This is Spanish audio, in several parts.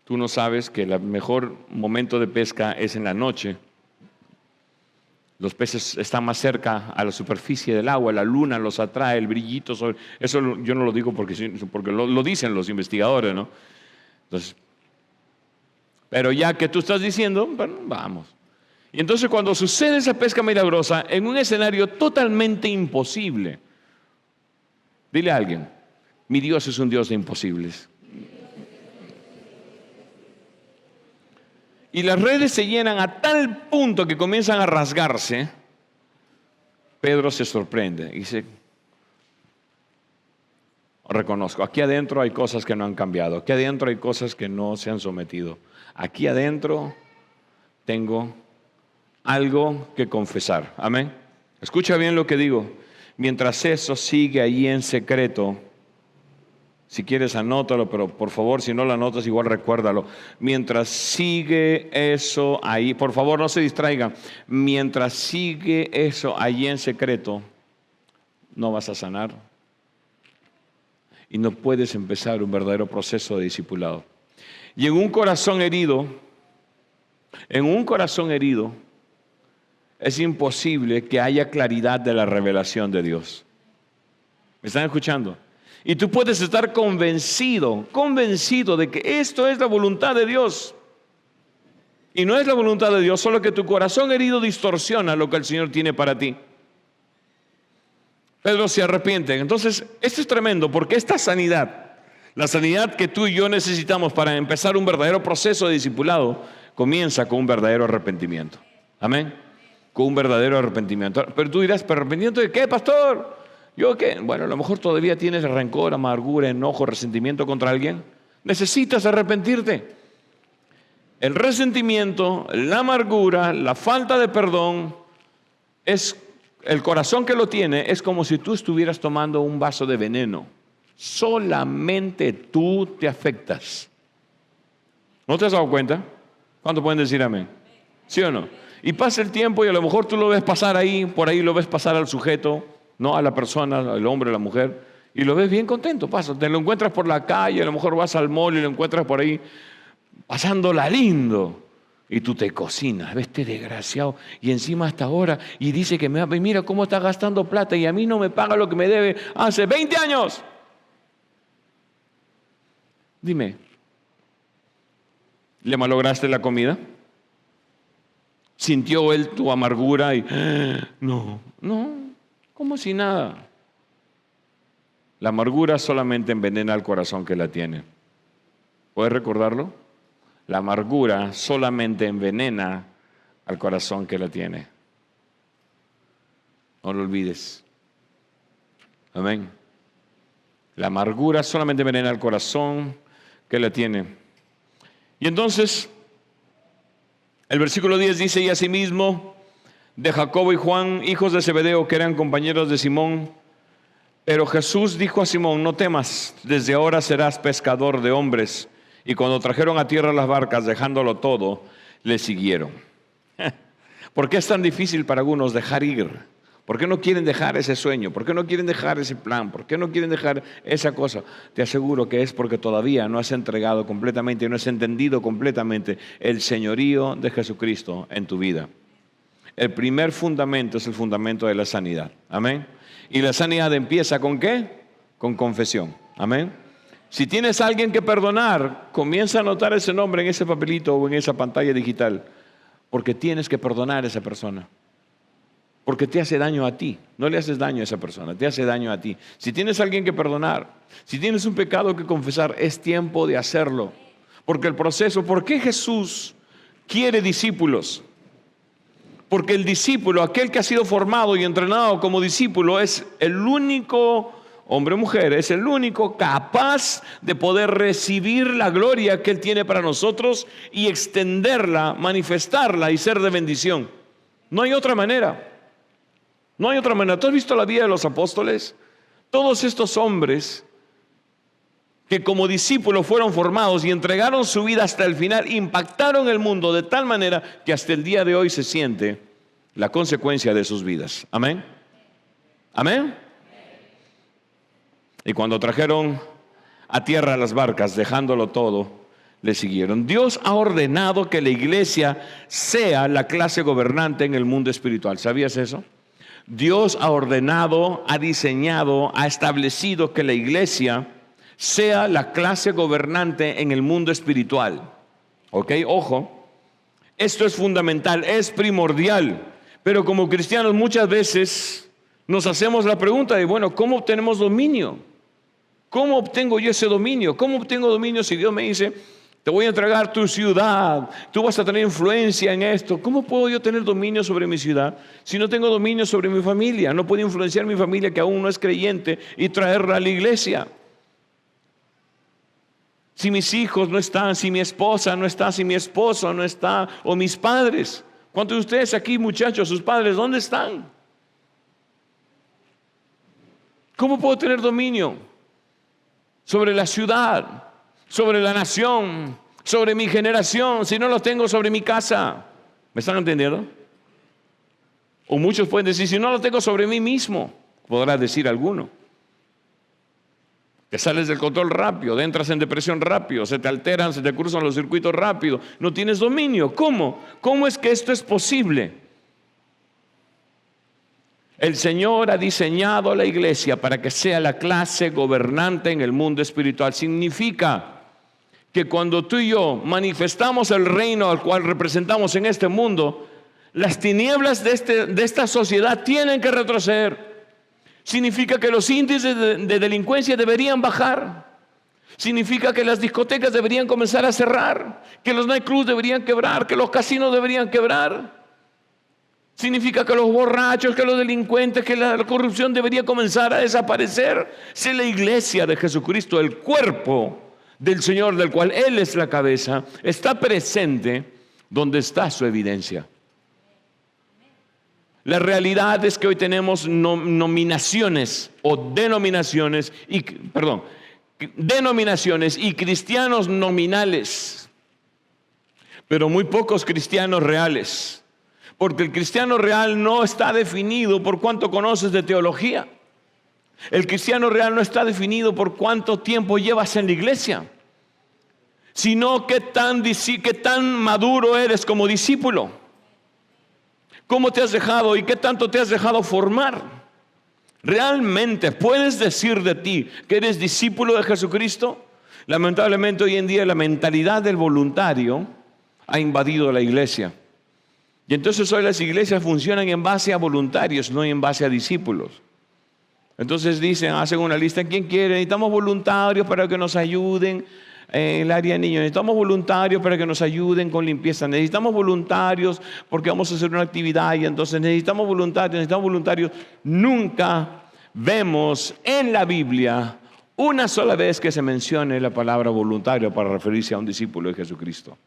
Tú no sabes que el mejor momento de pesca es en la noche. Los peces están más cerca a la superficie del agua, la luna los atrae, el brillito sobre... Eso yo no lo digo porque lo dicen los investigadores, ¿no? Entonces, pero ya que tú estás diciendo, bueno, vamos. Y entonces cuando sucede esa pesca milagrosa en un escenario totalmente imposible, dile a alguien, mi Dios es un Dios de imposibles. Y las redes se llenan a tal punto que comienzan a rasgarse. Pedro se sorprende y dice, reconozco, aquí adentro hay cosas que no han cambiado, aquí adentro hay cosas que no se han sometido. Aquí adentro tengo algo que confesar. Amén. Escucha bien lo que digo. Mientras eso sigue ahí en secreto, si quieres anótalo, pero por favor, si no lo anotas, igual recuérdalo. Mientras sigue eso ahí, por favor no se distraigan. Mientras sigue eso ahí en secreto, no vas a sanar. Y no puedes empezar un verdadero proceso de discipulado. Y en un corazón herido, es imposible que haya claridad de la revelación de Dios. ¿Me están escuchando? Y tú puedes estar convencido de que esto es la voluntad de Dios. Y no es la voluntad de Dios, solo que tu corazón herido distorsiona lo que el Señor tiene para ti. Pedro se arrepiente. Entonces, esto es tremendo porque esta sanidad, la sanidad que tú y yo necesitamos para empezar un verdadero proceso de discipulado, comienza con un verdadero arrepentimiento. Amén. Con un verdadero arrepentimiento. Pero tú dirás, ¿pero arrepentimiento de qué, pastor? ¿Yo qué? Bueno, a lo mejor todavía tienes rencor, amargura, enojo, resentimiento contra alguien. Necesitas arrepentirte. El resentimiento, la amargura, la falta de perdón, es el corazón que lo tiene, es como si tú estuvieras tomando un vaso de veneno. Solamente tú te afectas. ¿No te has dado cuenta? ¿Cuánto pueden decir amén? ¿Sí o no? Y pasa el tiempo y a lo mejor tú lo ves pasar ahí, por ahí lo ves pasar al sujeto, no a la persona, al hombre, a la mujer, y lo ves bien contento, pasa, te lo encuentras por la calle, a lo mejor vas al mall y lo encuentras por ahí, pasándola lindo, y tú te cocinas, ves este desgraciado, y encima hasta ahora, y dice que mira cómo está gastando plata, y a mí no me paga lo que me debe hace 20 años. Dime, ¿le malograste la comida? ¿Sintió él tu amargura? Y no, como si nada. La amargura solamente envenena al corazón que la tiene. ¿Puedes recordarlo? La amargura solamente envenena al corazón que la tiene. No lo olvides. Amén. La amargura solamente envenena al corazón que la tiene. Y entonces, el versículo 10 dice, y asimismo de Jacobo y Juan, hijos de Zebedeo, que eran compañeros de Simón. Pero Jesús dijo a Simón, no temas, desde ahora serás pescador de hombres. Y cuando trajeron a tierra las barcas, dejándolo todo, le siguieron. ¿Por qué es tan difícil para algunos dejar ir? ¿Por qué no quieren dejar ese sueño? ¿Por qué no quieren dejar ese plan? ¿Por qué no quieren dejar esa cosa? Te aseguro que es porque todavía no has entregado completamente, no has entendido completamente el señorío de Jesucristo en tu vida. El primer fundamento es el fundamento de la sanidad. Amén. Y la sanidad empieza ¿con qué? Con confesión. Amén. Si tienes a alguien que perdonar, comienza a anotar ese nombre en ese papelito o en esa pantalla digital, porque tienes que perdonar a esa persona. Porque te hace daño a ti. No le haces daño a esa persona, te hace daño a ti. Si tienes a alguien que perdonar, si tienes un pecado que confesar, es tiempo de hacerlo. Porque el proceso, ¿por qué Jesús quiere discípulos? Porque el discípulo, aquel que ha sido formado y entrenado como discípulo, es el único hombre o mujer, es el único capaz de poder recibir la gloria que Él tiene para nosotros y extenderla, manifestarla y ser de bendición. No hay otra manera. No hay otra manera. ¿Tú has visto la vida de los apóstoles? Todos estos hombres que como discípulos fueron formados y entregaron su vida hasta el final, impactaron el mundo de tal manera que hasta el día de hoy se siente la consecuencia de sus vidas. Amén. Amén. Y cuando trajeron a tierra las barcas, dejándolo todo, le siguieron. Dios ha ordenado que la iglesia sea la clase gobernante en el mundo espiritual. ¿Sabías eso? Dios ha ordenado, ha diseñado, ha establecido que la iglesia sea la clase gobernante en el mundo espiritual. ¿Ok? Ojo, esto es fundamental, es primordial. Pero como cristianos muchas veces nos hacemos la pregunta de, bueno, ¿cómo obtenemos dominio? ¿Cómo obtengo yo ese dominio? ¿Cómo obtengo dominio si Dios me dice, te voy a entregar tu ciudad, tú vas a tener influencia en esto? ¿Cómo puedo yo tener dominio sobre mi ciudad si no tengo dominio sobre mi familia? No puedo influenciar mi familia que aún no es creyente y traerla a la iglesia. Si mis hijos no están, si mi esposa no está, si mi esposo no está, o mis padres. ¿Cuántos de ustedes aquí, muchachos, sus padres, dónde están? ¿Cómo puedo tener dominio sobre la ciudad, sobre la nación, sobre mi generación, si no lo tengo sobre mi casa? ¿Me están entendiendo? O muchos pueden decir, si no lo tengo sobre mí mismo, podrá decir alguno. Te sales del control rápido, entras en depresión rápido, se te alteran, se te cruzan los circuitos rápido, no tienes dominio. ¿Cómo? ¿Cómo es que esto es posible? El Señor ha diseñado la iglesia para que sea la clase gobernante en el mundo espiritual. Significa que cuando tú y yo manifestamos el reino al cual representamos en este mundo, las tinieblas de esta sociedad tienen que retroceder. Significa que los índices de delincuencia deberían bajar. Significa que las discotecas deberían comenzar a cerrar, que los nightclubs deberían quebrar, que los casinos deberían quebrar. Significa que los borrachos, que los delincuentes, que la corrupción debería comenzar a desaparecer. Si la iglesia de Jesucristo, el cuerpo del Señor, del cual Él es la cabeza, está presente donde está su evidencia. La realidad es que hoy tenemos denominaciones y cristianos nominales, pero muy pocos cristianos reales, porque el cristiano real no está definido por cuánto conoces de teología. El cristiano real no está definido por cuánto tiempo llevas en la iglesia, sino qué tan maduro eres como discípulo. ¿Cómo te has dejado y qué tanto te has dejado formar? ¿Realmente puedes decir de ti que eres discípulo de Jesucristo? Lamentablemente hoy en día la mentalidad del voluntario ha invadido la iglesia. Y entonces hoy las iglesias funcionan en base a voluntarios, no en base a discípulos. Entonces hacen una lista, ¿quién quiere? Necesitamos voluntarios para que nos ayuden en el área de niños, necesitamos voluntarios para que nos ayuden con limpieza, necesitamos voluntarios porque vamos a hacer una actividad y entonces necesitamos voluntarios. Nunca vemos en la Biblia una sola vez que se mencione la palabra voluntario para referirse a un discípulo de Jesucristo.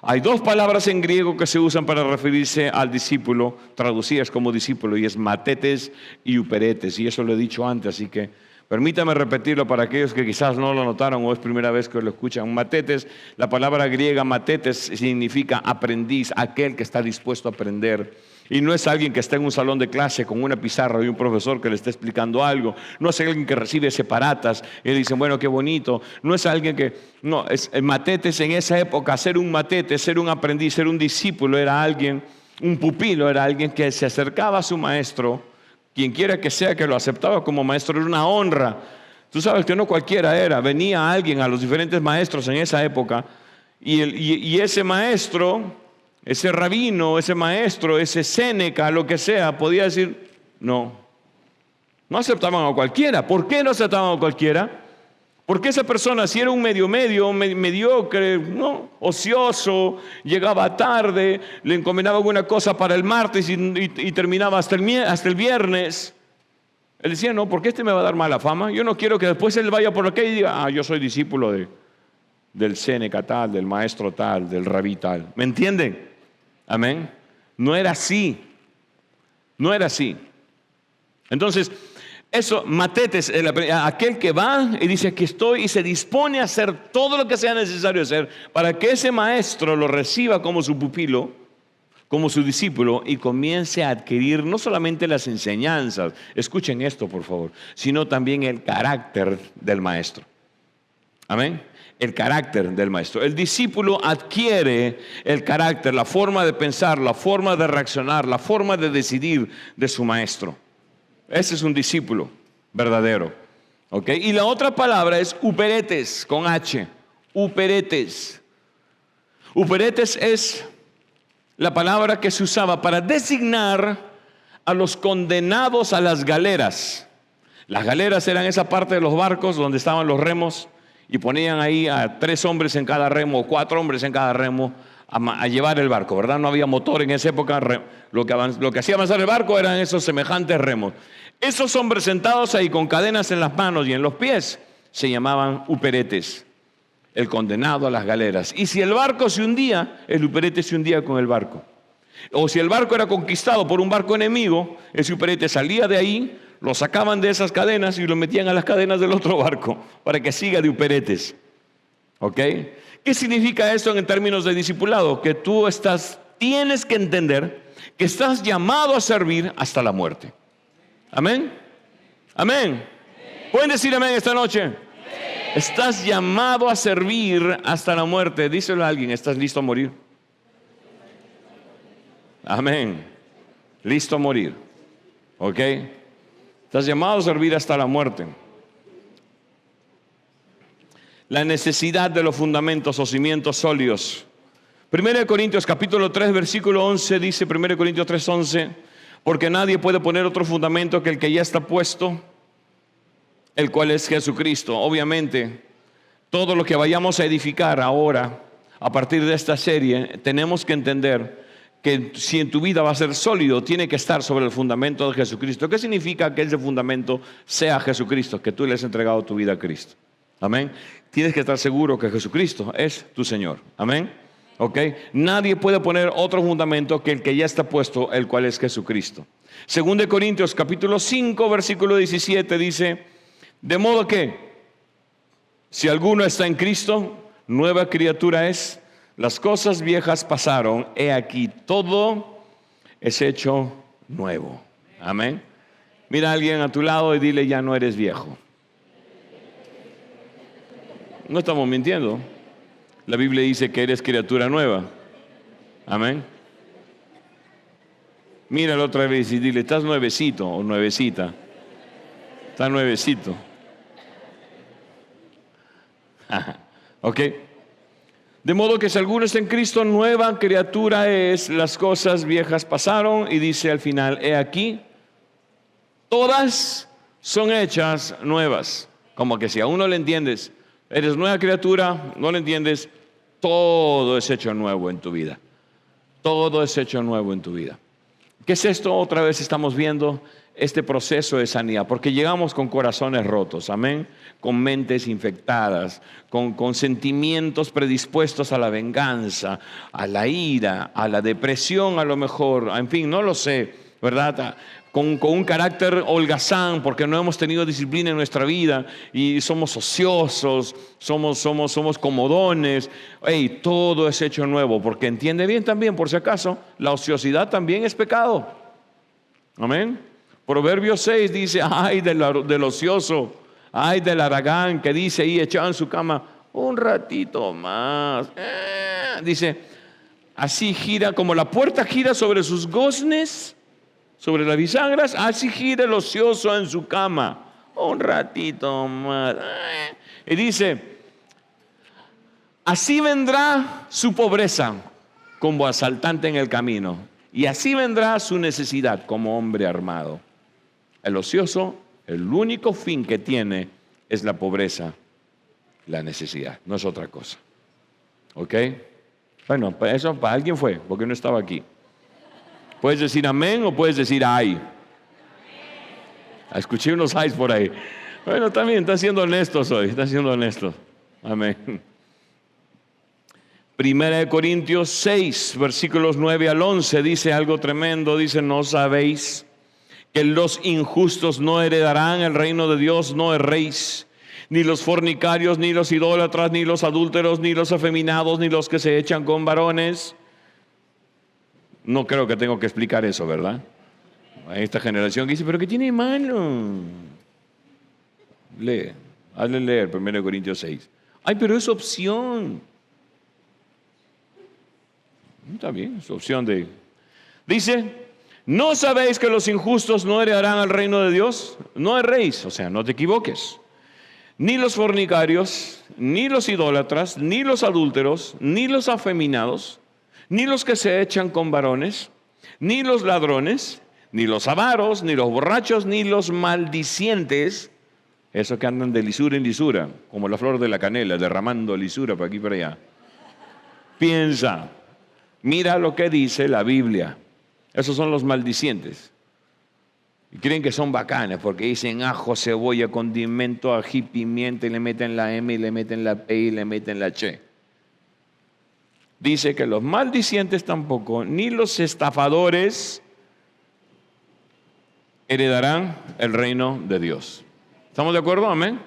Hay dos palabras en griego que se usan para referirse al discípulo, traducidas como discípulo, y es matetes y uperetes, y eso lo he dicho antes, así que permítame repetirlo para aquellos que quizás no lo notaron o es primera vez que lo escuchan. Matetes, la palabra griega matetes significa aprendiz, aquel que está dispuesto a aprender. Y no es alguien que está en un salón de clase con una pizarra y un profesor que le está explicando algo. No es alguien que recibe separatas y le dicen, bueno, qué bonito. No es alguien que... No, matetes en esa época, ser un matete, ser un aprendiz, ser un discípulo, era alguien, un pupilo, era alguien que se acercaba a su maestro, quien quiera que sea que lo aceptaba como maestro, era una honra. Tú sabes que no cualquiera era. Venía alguien a los diferentes maestros en esa época y ese maestro... Ese rabino, ese maestro, ese Séneca, lo que sea, podía decir, no aceptaban a cualquiera. ¿Por qué no aceptaban a cualquiera? Porque esa persona, si era un mediocre, ¿no? Ocioso, llegaba tarde, le encomendaba alguna cosa para el martes y terminaba hasta el viernes. Él decía, no, porque este me va a dar mala fama. Yo no quiero que después él vaya por acá y diga, yo soy discípulo del Séneca tal, del maestro tal, del rabí tal. ¿Me entienden? Amén. No era así. Entonces, eso, matetes, aquel que va y dice, aquí estoy, y se dispone a hacer todo lo que sea necesario hacer para que ese maestro lo reciba como su pupilo, como su discípulo, y comience a adquirir no solamente las enseñanzas, escuchen esto por favor, sino también el carácter del maestro. Amén. el carácter del maestro. El discípulo adquiere el carácter, la forma de pensar, la forma de reaccionar, la forma de decidir de su maestro. Ese es un discípulo verdadero. ¿Ok? Y la otra palabra es uperetes, con H. Uperetes. Uperetes es la palabra que se usaba para designar a los condenados a las galeras. Las galeras eran esa parte de los barcos donde estaban los remos y ponían ahí a 3 hombres en cada remo o 4 hombres en cada remo a llevar el barco, ¿verdad? No había motor en esa época. Lo que hacía avanzar el barco eran esos semejantes remos. Esos hombres sentados ahí con cadenas en las manos y en los pies se llamaban uperetes, el condenado a las galeras. Y si el barco se hundía, el uperete se hundía con el barco. O si el barco era conquistado por un barco enemigo, ese uperete salía de ahí, lo sacaban de esas cadenas y lo metían a las cadenas del otro barco para que siga de uperetes. ¿Ok? ¿Qué significa esto en términos de discipulado? Que tú tienes que entender que estás llamado a servir hasta la muerte. ¿Amén? ¿Amén? ¿Pueden decir amén esta noche? Amén. Estás llamado a servir hasta la muerte. Díselo a alguien, ¿estás listo a morir? Amén. Listo a morir. ¿Ok? Estás llamado a servir hasta la muerte. La necesidad de los fundamentos o cimientos sólidos. 1 Corintios capítulo 3 versículo 11 dice, 1 Corintios 3, 11, porque nadie puede poner otro fundamento que el que ya está puesto, el cual es Jesucristo. Obviamente, todo lo que vayamos a edificar ahora, a partir de esta serie, tenemos que entender que si en tu vida va a ser sólido, tiene que estar sobre el fundamento de Jesucristo. ¿Qué significa que ese fundamento sea Jesucristo? Que tú le has entregado tu vida a Cristo. Amén. Tienes que estar seguro que Jesucristo es tu Señor. Amén. ¿Ok? Nadie puede poner otro fundamento que el que ya está puesto, el cual es Jesucristo. 2 Corintios capítulo 5 versículo 17 dice, de modo que si alguno está en Cristo, nueva criatura es, las cosas viejas pasaron, he aquí todo es hecho nuevo. Amén. Mira a alguien a tu lado y dile, ya no eres viejo. No estamos mintiendo. La Biblia dice que eres criatura nueva. Amén. Míralo otra vez y dile, estás nuevecito o nuevecita. Estás nuevecito. ¿Ok? De modo que si alguno está en Cristo, nueva criatura es, las cosas viejas pasaron, y dice al final, he aquí, todas son hechas nuevas. Como que si aún no le entiendes, eres nueva criatura, no lo entiendes, todo es hecho nuevo en tu vida. Todo es hecho nuevo en tu vida. ¿Qué es esto? Otra vez estamos viendo este proceso de sanidad, porque llegamos con corazones rotos, amén, con mentes infectadas, con sentimientos predispuestos a la venganza, a la ira, a la depresión a lo mejor, en fin, no lo sé, ¿verdad? Con un carácter holgazán, porque no hemos tenido disciplina en nuestra vida y somos ociosos, somos comodones. Hey, todo es hecho nuevo, porque entiende bien también, por si acaso, la ociosidad también es pecado. Amén. Proverbios 6 dice, ay del ocioso, ay del haragán, que dice ahí echado en su cama un ratito más. Dice, así gira, como la puerta gira sobre sus goznes, sobre las bisagras, así gira el ocioso en su cama, un ratito más. Y dice, así vendrá su pobreza como asaltante en el camino, y así vendrá su necesidad como hombre armado. El ocioso, el único fin que tiene es la pobreza, la necesidad, no es otra cosa. ¿Ok? Bueno, eso para alguien fue, porque no estaba aquí. Puedes decir amén o puedes decir ay. Escuché unos ayes por ahí. Bueno, también están siendo honestos hoy, están siendo honestos. Amén. 1 Corintios 6, versículos 9 al 11, dice algo tremendo. Dice, ¿no sabéis que los injustos no heredarán el reino de Dios? No erréis, ni los fornicarios, ni los idólatras, ni los adúlteros, ni los afeminados, ni los que se echan con varones. No creo que tengo que explicar eso, ¿verdad? Hay esta generación que dice, ¿pero qué tiene malo? Lee, hazle leer 1 Corintios 6. Ay, pero es opción. Está bien, es opción de... Dice, ¿no sabéis que los injustos no heredarán al reino de Dios? No erréis, o sea, no te equivoques. Ni los fornicarios, ni los idólatras, ni los adúlteros, ni los afeminados, ni los que se echan con varones, ni los ladrones, ni los avaros, ni los borrachos, ni los maldicientes, esos que andan de lisura en lisura, como la flor de la canela, derramando lisura por aquí y por allá. Piensa, mira lo que dice la Biblia. Esos son los maldicientes. Y creen que son bacanes porque dicen ajo, cebolla, condimento, ají, pimienta, y le meten la M, y le meten la P, y le meten la Ch. Dice que los maldicientes tampoco, ni los estafadores heredarán el reino de Dios. ¿Estamos de acuerdo? Amén.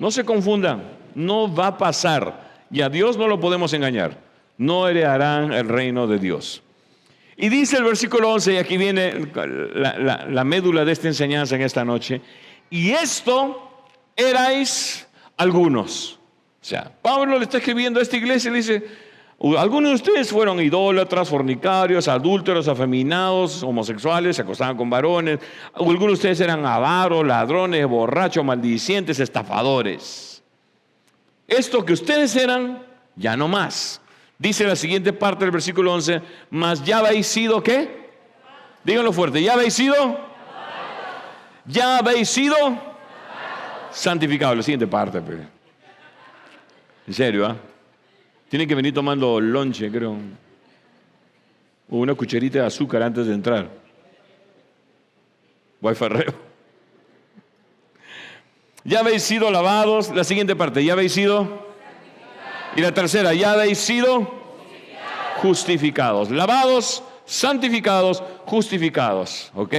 No se confundan, no va a pasar. Y a Dios no lo podemos engañar. No heredarán el reino de Dios. Y dice el versículo 11, y aquí viene la médula de esta enseñanza en esta noche, y esto erais algunos. O sea, Pablo le está escribiendo a esta iglesia y le dice, algunos de ustedes fueron idólatras, fornicarios, adúlteros, afeminados, homosexuales, se acostaban con varones. Algunos de ustedes eran avaros, ladrones, borrachos, maldicientes, estafadores. Esto que ustedes eran, ya no más. Dice la siguiente parte del versículo 11, mas ya habéis sido, ¿qué? Díganlo fuerte, ¿ya habéis sido? ¿Ya habéis sido? Santificados. La siguiente parte, pero. En serio, ¿ah? Tienen que venir tomando lonche, creo. O una cucharita de azúcar antes de entrar. Guayfarreo. Ya habéis sido lavados. La siguiente parte, ya habéis sido. Y la tercera, ya habéis sido justificados. Lavados, santificados, justificados. ¿Ok?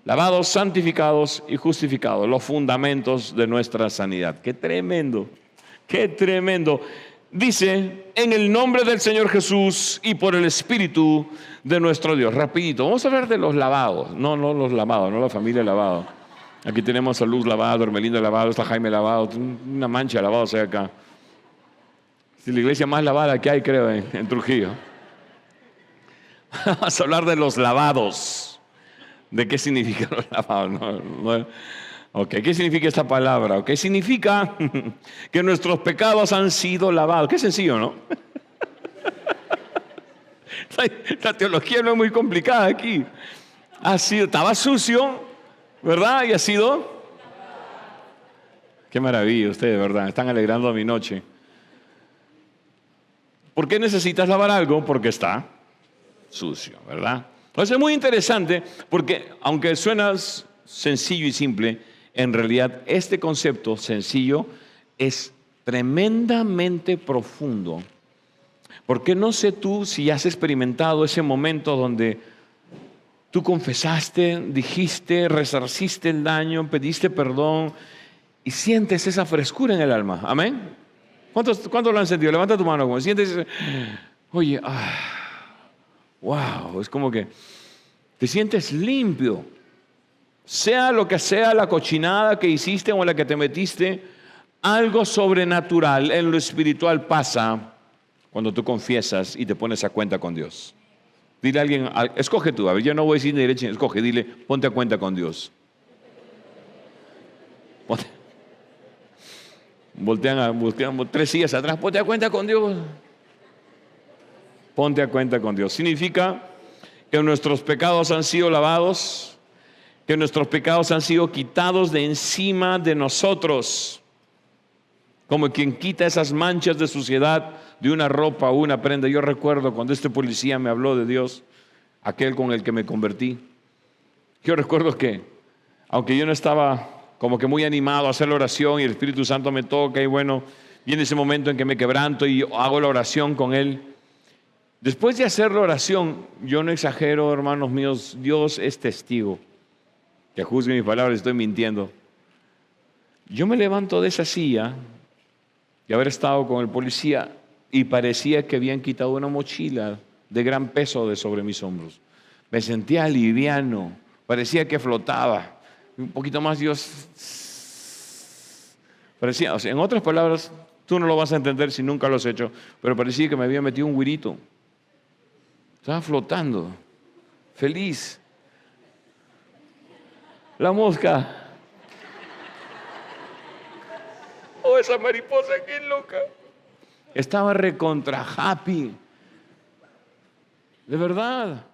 Lavados, santificados y justificados. Los fundamentos de nuestra sanidad. ¡Qué tremendo! ¡Qué tremendo! Dice, en el nombre del Señor Jesús y por el Espíritu de nuestro Dios. Rapidito, vamos a hablar de los lavados. No los lavados, no la familia lavado. Aquí tenemos a Luz lavado, Hermelinda lavado, está Jaime lavado, una mancha de lavados hay acá. Es la iglesia más lavada que hay, creo, en Trujillo. Vamos a hablar de los lavados. ¿De qué significan los lavados? Ok, ¿qué significa esta palabra? Ok, significa que nuestros pecados han sido lavados. Qué sencillo, ¿no? La teología no es muy complicada aquí. Estaba sucio, ¿verdad? Y ha sido. Qué maravilla ustedes, ¿verdad? Están alegrando mi noche. ¿Por qué necesitas lavar algo? Porque está sucio, ¿verdad? Entonces es muy interesante porque aunque suena sencillo y simple, en realidad este concepto sencillo es tremendamente profundo. Porque no sé tú si has experimentado ese momento donde tú confesaste, dijiste, resarciste el daño, pediste perdón y sientes esa frescura en el alma. ¿Amén? ¿Cuántos lo han sentido? Levanta tu mano. Como sientes, oye, wow, es como que te sientes limpio. Sea lo que sea la cochinada que hiciste o en la que te metiste, algo sobrenatural en lo espiritual pasa cuando tú confiesas y te pones a cuenta con Dios. Dile a alguien, escoge tú, a ver, yo no voy a decir ni derecha, escoge, dile, ponte a cuenta con Dios. Voltean 3 sillas atrás, ponte a cuenta con Dios. Ponte a cuenta con Dios. Significa que nuestros pecados han sido lavados, que nuestros pecados han sido quitados de encima de nosotros, como quien quita esas manchas de suciedad de una ropa o una prenda. Yo recuerdo cuando este policía me habló de Dios, aquel con el que me convertí. Yo recuerdo que, aunque yo no estaba como que muy animado a hacer la oración y el Espíritu Santo me toca y bueno, viene ese momento en que me quebranto y hago la oración con Él. Después de hacer la oración, yo no exagero, hermanos míos, Dios es testigo. Que juzgue mis palabras, estoy mintiendo. Yo me levanto de esa silla y haber estado con el policía y parecía que habían quitado una mochila de gran peso de sobre mis hombros. Me sentía liviano, parecía que flotaba. Un poquito más Dios parecía, o sea, en otras palabras, Tú no lo vas a entender si nunca lo has hecho, pero parecía que me había metido un güirito. Estaba flotando, feliz. La mosca. Oh, esa mariposa, qué loca. Estaba recontra happy. De verdad.